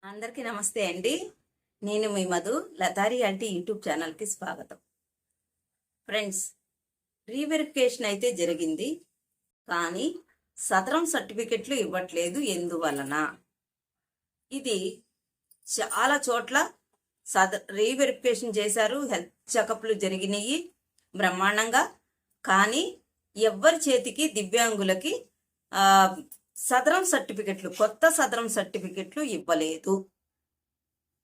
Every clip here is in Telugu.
అందరికీ నమస్తే అండి. నేను మీ మధు. లతారి ఆంటీ యూట్యూబ్ ఛానల్కి స్వాగతం. ఫ్రెండ్స్, రీవెరిఫికేషన్ అయితే జరిగింది, కానీ సదరం సర్టిఫికెట్లు ఇవ్వట్లేదు. ఎందువలన? ఇది చాలా చోట్ల రీవెరిఫికేషన్ చేశారు, హెల్త్ చెకప్లు జరిగినాయి బ్రహ్మాండంగా. కానీ ఎవ్వరి చేతికి దివ్యాంగులకి సదరం సర్టిఫికెట్లు, కొత్త సదరం సర్టిఫికెట్లు ఇవ్వలేదు.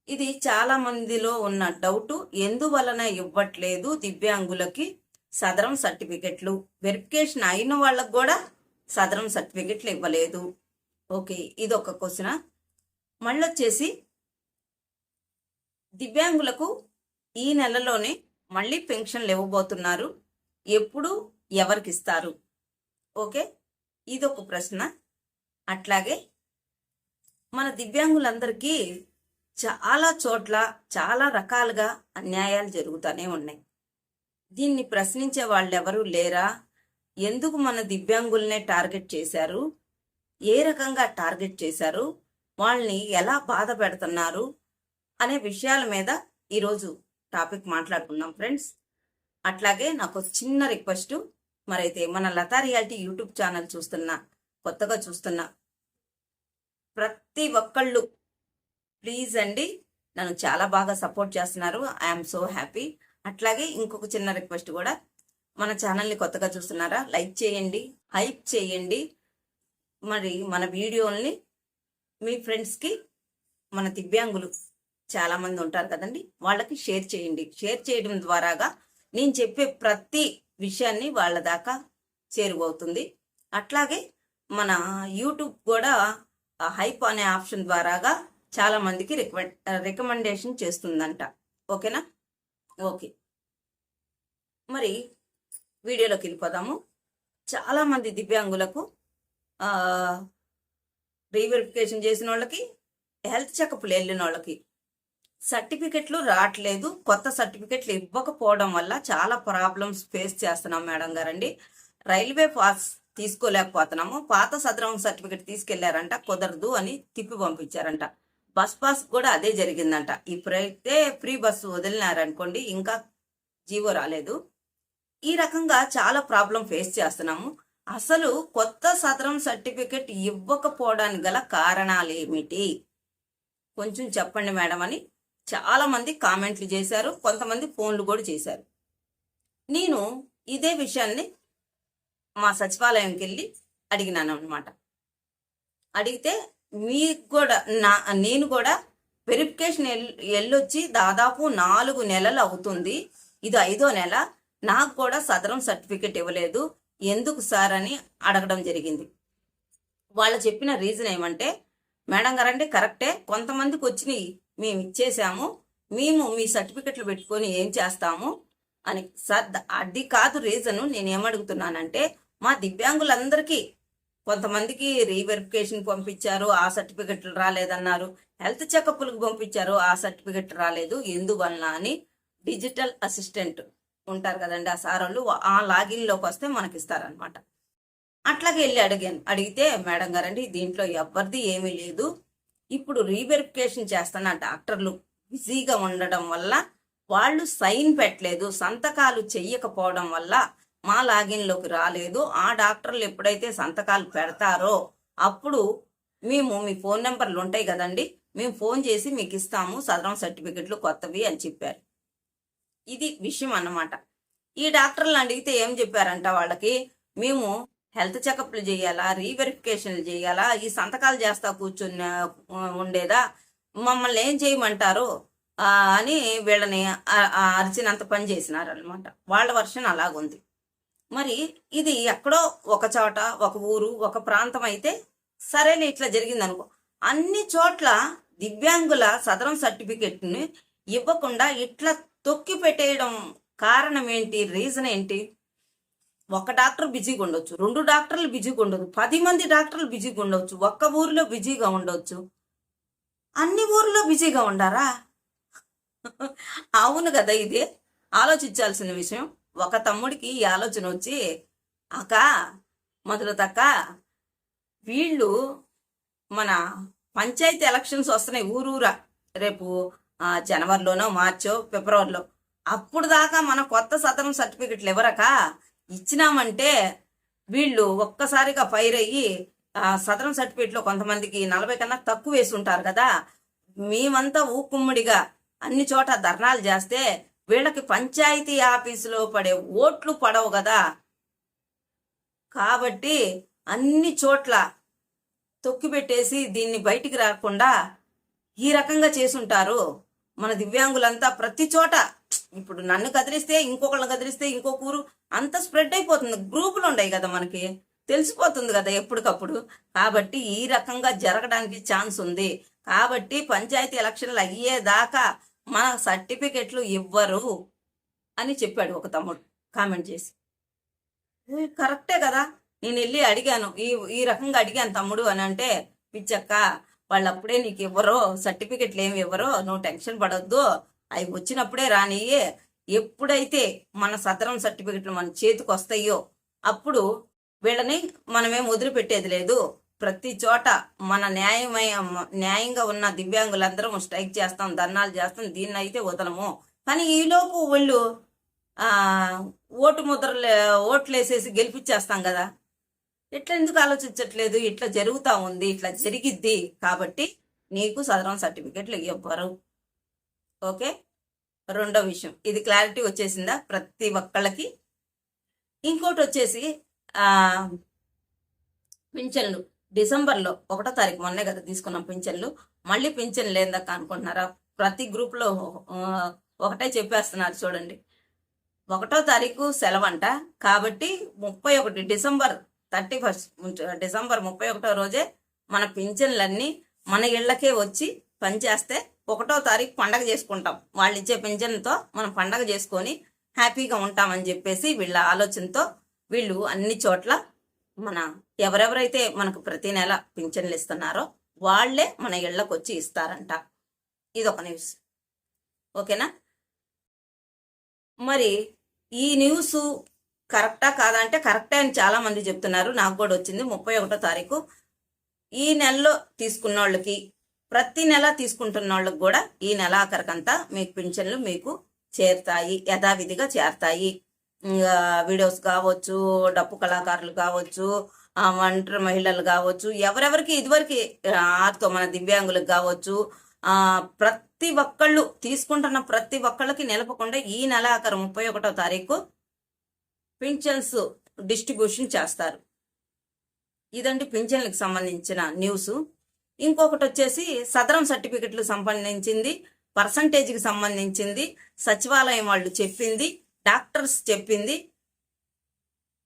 ఇది చాలా మందిలో ఉన్న డౌట్. ఎందువలన ఇవ్వట్లేదు దివ్యాంగులకి సదరం సర్టిఫికెట్లు? వెరిఫికేషన్ అయిన వాళ్ళకు కూడా సదరం సర్టిఫికెట్లు ఇవ్వలేదు. ఓకే, ఇది ఒక క్వశ్చన్. మళ్ళొచ్చేసి దివ్యాంగులకు ఈ నెలలోనే మళ్ళీ పెన్షన్లు ఇవ్వబోతున్నారు. ఎప్పుడు, ఎవరికి ఇస్తారు? ఓకే, ఇది ఒక ప్రశ్న. అట్లాగే మన దివ్యాంగులందరికీ చాలా చోట్ల చాలా రకాలుగా అన్యాయాలు జరుగుతూనే ఉన్నాయి. దీన్ని ప్రశ్నించే వాళ్ళు ఎవరు లేరా? ఎందుకు మన దివ్యాంగుల్నే టార్గెట్ చేశారు? ఏ రకంగా టార్గెట్ చేశారు? వాళ్ళని ఎలా బాధ పెడుతున్నారు అనే విషయాల మీద ఈరోజు టాపిక్ మాట్లాడుకున్నాం ఫ్రెండ్స్. అట్లాగే నాకు చిన్న రిక్వెస్ట్, మరైతే మన లతా రియాలిటీ యూట్యూబ్ ఛానల్ కొత్తగా చూస్తున్న ప్రతి ఒక్కళ్ళు ప్లీజ్ అండి, నన్ను చాలా బాగా సపోర్ట్ చేస్తున్నారు. I'm so happy. అట్లాగే ఇంకొక చిన్న రిక్వెస్ట్ కూడా, మన ఛానల్ని కొత్తగా చూస్తున్నారా, లైక్ చేయండి, హైప్ చేయండి. మరి మన వీడియోల్ని మీ ఫ్రెండ్స్కి, మన దివ్యాంగులు చాలామంది ఉంటారు కదండి, వాళ్ళకి షేర్ చేయండి. షేర్ చేయడం ద్వారాగా నేను చెప్పే ప్రతి విషయాన్ని వాళ్ళ దాకా చేరువవుతుంది. అట్లాగే మన యూట్యూబ్ కూడా హైప్ అనే ఆప్షన్ ద్వారాగా చాలా మందికి రికమెండేషన్ చేస్తుందంట. ఓకేనా? ఓకే, మరి వీడియోలోకి వెళ్ళిపోదాము. చాలా మంది దివ్యాంగులకు రీవెరిఫికేషన్ చేసిన వాళ్ళకి, హెల్త్ చెకప్లు వెళ్ళిన వాళ్ళకి సర్టిఫికెట్లు రావట్లేదు. కొత్త సర్టిఫికెట్లు ఇవ్వకపోవడం వల్ల చాలా ప్రాబ్లమ్స్ ఫేస్ చేస్తున్నాం మేడం గారండి. రైల్వే పాస్ తీసుకోలేకపోతున్నాము. పాత సదరం సర్టిఫికెట్ తీసుకెళ్లారంట, కుదరదు అని తిప్పి పంపించారంట. బస్ పాస్ కూడా అదే జరిగిందంట. ఇప్పుడైతే ఫ్రీ బస్సు వదిలినారనుకోండి, ఇంకా జీవో రాలేదు. ఈ రకంగా చాలా ప్రాబ్లం ఫేస్ చేస్తున్నాము. అసలు కొత్త సదరం సర్టిఫికెట్ ఇవ్వకపోవడానికి గల కారణాలు ఏమిటి? కొంచెం చెప్పండి మేడం అని చాలా మంది కామెంట్లు చేశారు, కొంతమంది ఫోన్లు కూడా చేశారు. నేను ఇదే విషయాన్ని మా సచివాలయంకి వెళ్ళి అడిగినాను అనమాట. అడిగితే మీకు కూడా నేను కూడా వెరిఫికేషన్ వెళ్ళొచ్చి దాదాపు 4 నెలలు అవుతుంది, ఇది 5వ నెల, నాకు కూడా సదరం సర్టిఫికెట్ ఇవ్వలేదు, ఎందుకు సార్ అని అడగడం జరిగింది. వాళ్ళు చెప్పిన రీజన్ ఏమంటే, మేడం గారంటే కరెక్టే, కొంతమందికి వచ్చినాయి, మేము ఇచ్చేసాము, మేము మీ సర్టిఫికెట్లు పెట్టుకొని ఏం చేస్తాము అని. సార్, అది కాదు రీజను. నేనేమడుగుతున్నానంటే, మా దివ్యాంగులందరికీ కొంతమందికి రీవెరిఫికేషన్ పంపించారు, ఆ సర్టిఫికెట్లు రాలేదన్నారు. హెల్త్ చెకప్లకు పంపించారు, ఆ సర్టిఫికెట్ రాలేదు, ఎందువలన అని. డిజిటల్ అసిస్టెంట్ ఉంటారు కదండి, ఆ సార్ వాళ్ళు ఆ లాగిన్లోకి వస్తే మనకి ఇస్తారనమాట. అట్లాగే వెళ్ళి అడిగితే, మేడం గారండి దీంట్లో ఎవరిది ఏమీ లేదు, ఇప్పుడు రీవెరిఫికేషన్ చేస్తున్న డాక్టర్లు బిజీగా ఉండడం వల్ల వాళ్ళు సైన్ పెట్టలేదు, సంతకాలు చెయ్యకపోవడం వల్ల మా లాగిన్లోకి రాలేదు. ఆ డాక్టర్లు ఎప్పుడైతే సంతకాలు పెడతారో అప్పుడు మేము, మీ ఫోన్ నెంబర్లు ఉంటాయి కదండి, మేము ఫోన్ చేసి మీకు ఇస్తాము సదరం సర్టిఫికెట్లు కొత్తవి అని చెప్పారు. ఇది విషయం అన్నమాట. ఈ డాక్టర్లు అడిగితే ఏం చెప్పారంట వాళ్ళకి, మేము హెల్త్ చెకప్లు చేయాలా, రీవెరిఫికేషన్లు చేయాలా, ఈ సంతకాలు చేస్తా కూర్చుని ఉండేదా, మమ్మల్ని ఏం చేయమంటారు అని వీళ్ళని అరిచినంత పని చేసినారనమాట. వాళ్ళ వర్షన్ అలాగుంది. మరి ఇది ఎక్కడో ఒక చోట, ఒక ఊరు, ఒక ప్రాంతం అయితే సరేలే, ఇట్లా జరిగింది అనుకో. అన్ని చోట్ల దివ్యాంగుల సదరం సర్టిఫికెట్ని ఇవ్వకుండా ఇట్లా తొక్కి పెట్టేయడం కారణం ఏంటి? రీజన్ ఏంటి? ఒక డాక్టర్ బిజీగా ఉండొచ్చు, 2 డాక్టర్లు బిజీగా ఉండొచ్చు, 10 మంది డాక్టర్లు బిజీగా ఉండొచ్చు, ఒక్క ఊరిలో బిజీగా ఉండొచ్చు, అన్ని ఊర్లో బిజీగా ఉండారా? అవును కదా, ఇదే ఆలోచించాల్సిన విషయం. ఒక తమ్ముడికి ఈ ఆలోచన వచ్చి, అక్క మొదలతక్క, వీళ్ళు మన పంచాయతీ ఎలక్షన్స్ వస్తున్నాయి ఊరూరా. రేపు జనవరిలోనో మార్చో ఫిబ్రవరిలో. అప్పుడు దాకా మన కొత్త సదరం సర్టిఫికెట్లు ఇవ్వరక ఇచ్చినామంటే వీళ్ళు ఒక్కసారిగా ఫైర్ అయ్యి సదరం సర్టిఫికెట్లో కొంతమందికి 40 కన్నా తక్కువ వేసి ఉంటారు కదా. మేమంతా ఊకుమ్మడిగా అన్ని చోట ధర్నాలు చేస్తే వీళ్ళకి పంచాయతీ ఆఫీసులో పడే ఓట్లు పడవు కదా. కాబట్టి అన్ని చోట్ల తొక్కిపెట్టేసి దీన్ని బయటికి రాకుండా ఈ రకంగా చేసుంటారు. మన దివ్యాంగులంతా ప్రతి చోట ఇప్పుడు నన్ను కదిలిస్తే ఇంకొకళ్ళని కదిలిస్తే ఇంకొక ఊరు అంత స్ప్రెడ్ అయిపోతుంది. గ్రూపులు ఉన్నాయి కదా, మనకి తెలిసిపోతుంది కదా ఎప్పటికప్పుడు. కాబట్టి ఈ రకంగా జరగడానికి ఛాన్స్ ఉంది. కాబట్టి పంచాయతీ ఎలక్షన్లు అయ్యేదాకా మన సర్టిఫికెట్లు ఇవ్వరు అని చెప్పాడు ఒక తమ్ముడు కామెంట్ చేసి. కరెక్టే కదా. నేను వెళ్ళి అడిగాను, ఈ రకంగా అడిగాను తమ్ముడు అని అంటే, పిచ్చక్క వాళ్ళు అప్పుడే నీకు ఇవ్వరో, సర్టిఫికెట్లు ఏమి ఇవ్వరో, నువ్వు టెన్షన్ పడొద్దు, అవి వచ్చినప్పుడే రాని. ఎప్పుడైతే మన సదరం సర్టిఫికెట్లు మన చేతికి వస్తాయో అప్పుడు వీళ్ళని మనమేం వదిలిపెట్టేది లేదు. ప్రతి చోట మన న్యాయంగా ఉన్న దివ్యాంగులందరం స్ట్రైక్ చేస్తాం, ధర్నాలు చేస్తాం, దీన్ని అయితే వదలము. కానీ ఈలోపు వాళ్ళు ఓట్లు వేసేసి గెలిపించేస్తాం కదా. ఇట్లా ఎందుకు ఆలోచించట్లేదు? ఇట్లా జరుగుతూ ఉంది, ఇట్లా జరిగిద్ది. కాబట్టి నీకు సదరం సర్టిఫికెట్లు ఇవ్వరు. ఓకే, రెండో విషయం ఇది క్లారిటీ వచ్చేసిందా ప్రతి ఒక్కళ్ళకి? ఇంకోటి వచ్చేసి పింఛన్లు డిసెంబర్లో 1వ తారీఖు మొన్నే కదా తీసుకున్నాం పింఛన్లు. మళ్ళీ పింఛన్ లేదక్క అనుకుంటున్నారా? ప్రతి గ్రూప్లో ఒకటే చెప్పేస్తున్నారు చూడండి. 1వ తారీఖు సెలవంట. కాబట్టి 31 డిసెంబర్ 31వ రోజే మన పింఛన్లన్నీ మన ఇళ్లకే వచ్చి పనిచేస్తే 1వ తారీఖు పండగ చేసుకుంటాం. వాళ్ళు ఇచ్చే పింఛన్తో మనం పండగ చేసుకొని హ్యాపీగా ఉంటామని చెప్పేసి వీళ్ళ ఆలోచనతో వీళ్ళు అన్ని చోట్ల మన ఎవరెవరైతే మనకు ప్రతి నెల పింఛన్లు ఇస్తున్నారో వాళ్లే మన ఇళ్లకు వచ్చి ఇస్తారంట. ఇదొక న్యూస్. ఓకేనా? మరి ఈ న్యూస్ కరెక్టా కాదా అంటే కరెక్టే అని చాలా మంది చెప్తున్నారు. నాకు కూడా వచ్చింది 31వ తారీఖు. ఈ నెలలో తీసుకున్న వాళ్ళకి, ప్రతి నెల తీసుకుంటున్న వాళ్ళకి కూడా ఈ నెలాఖరికంతా మీకు పింఛన్లు మీకు చేరుతాయి, యథావిధిగా చేరతాయి. వీడియోస్ కావచ్చు, డప్పు కళాకారులు కావచ్చు, ఒంటరి మహిళలు కావచ్చు, ఎవరెవరికి ఇదివరకు ఆర్తో మన దివ్యాంగులకు కావచ్చు, ప్రతి ఒక్కళ్ళు తీసుకుంటున్న ప్రతి ఒక్కళ్ళకి నిలపకుండా ఈ నెలాఖరు 31వ తారీఖు పింఛన్స్ డిస్ట్రిబ్యూషన్ చేస్తారు. ఇదండి పింఛన్లకు సంబంధించిన న్యూస్. ఇంకొకటి వచ్చేసి సదరం సర్టిఫికెట్లకు సంబంధించింది, పర్సంటేజ్కి సంబంధించింది, సచివాలయం వాళ్ళు చెప్పింది, డాక్టర్స్ చెప్పింది,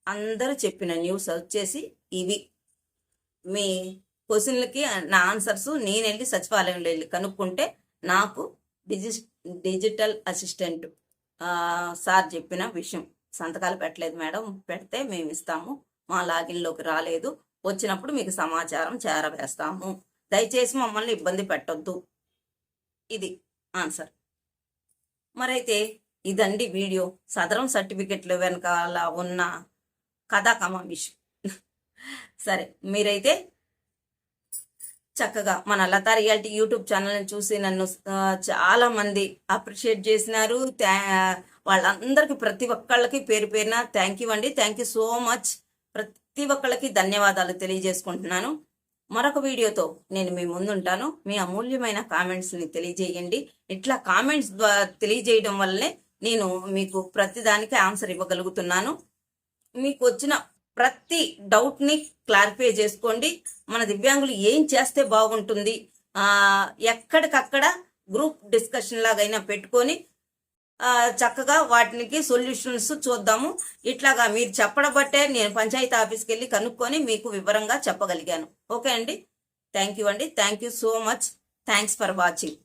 అందరూ చెప్పిన న్యూస్ వచ్చేసి ఇవి. మీ క్వశ్చన్లకి నా ఆన్సర్స్ నేను వెళ్ళి సచివాలయంలో వెళ్ళి కనుక్కుంటే నాకు డిజిటల్ అసిస్టెంట్ సార్ చెప్పిన విషయం. సంతకాలు పెట్టలేదు మేడం, పెడితే మేము ఇస్తాము, మా లాగిన్లోకి రాలేదు, వచ్చినప్పుడు మీకు సమాచారం చేరవేస్తాము, దయచేసి మమ్మల్ని ఇబ్బంది పెట్టొద్దు. ఇది ఆన్సర్. మరైతే ఇదండి వీడియో. సదరం సర్టిఫికెట్లు వెనకాల ఉన్న కథాకమ విషయం. సరే, మీరైతే చక్కగా మన లతా రియాలిటీ యూట్యూబ్ ఛానల్ని చూసి నన్ను చాలా మంది అప్రిషియేట్ చేసినారు. వాళ్ళందరికీ ప్రతి ఒక్కళ్ళకి పేరు పేరున థ్యాంక్ యూ అండి. Thank you so much. ప్రతి ఒక్కళ్ళకి ధన్యవాదాలు తెలియజేసుకుంటున్నాను. మరొక వీడియోతో నేను మీ ముందుంటాను. మీ అమూల్యమైన కామెంట్స్ని తెలియజేయండి. ఇట్లా కామెంట్స్ తెలియజేయడం వల్లనే నేను మీకు ప్రతిదానికి ఆన్సర్ ఇవ్వగలుగుతున్నాను. మీకు వచ్చిన ప్రతి డౌట్ని క్లారిఫై చేసుకోండి. మన దివ్యాంగులు ఏం చేస్తే బాగుంటుంది, ఎక్కడికక్కడ గ్రూప్ డిస్కషన్ లాగైనా పెట్టుకొని చక్కగా వాటికి సొల్యూషన్స్ చూద్దాము. ఇట్లాగా మీరు చెప్పడం బట్టే నేను పంచాయతీ ఆఫీస్కి వెళ్ళి కనుక్కొని మీకు వివరంగా చెప్పగలిగాను. ఓకే అండి, థ్యాంక్ యూ అండి. Thank you so much. Thanks for watching.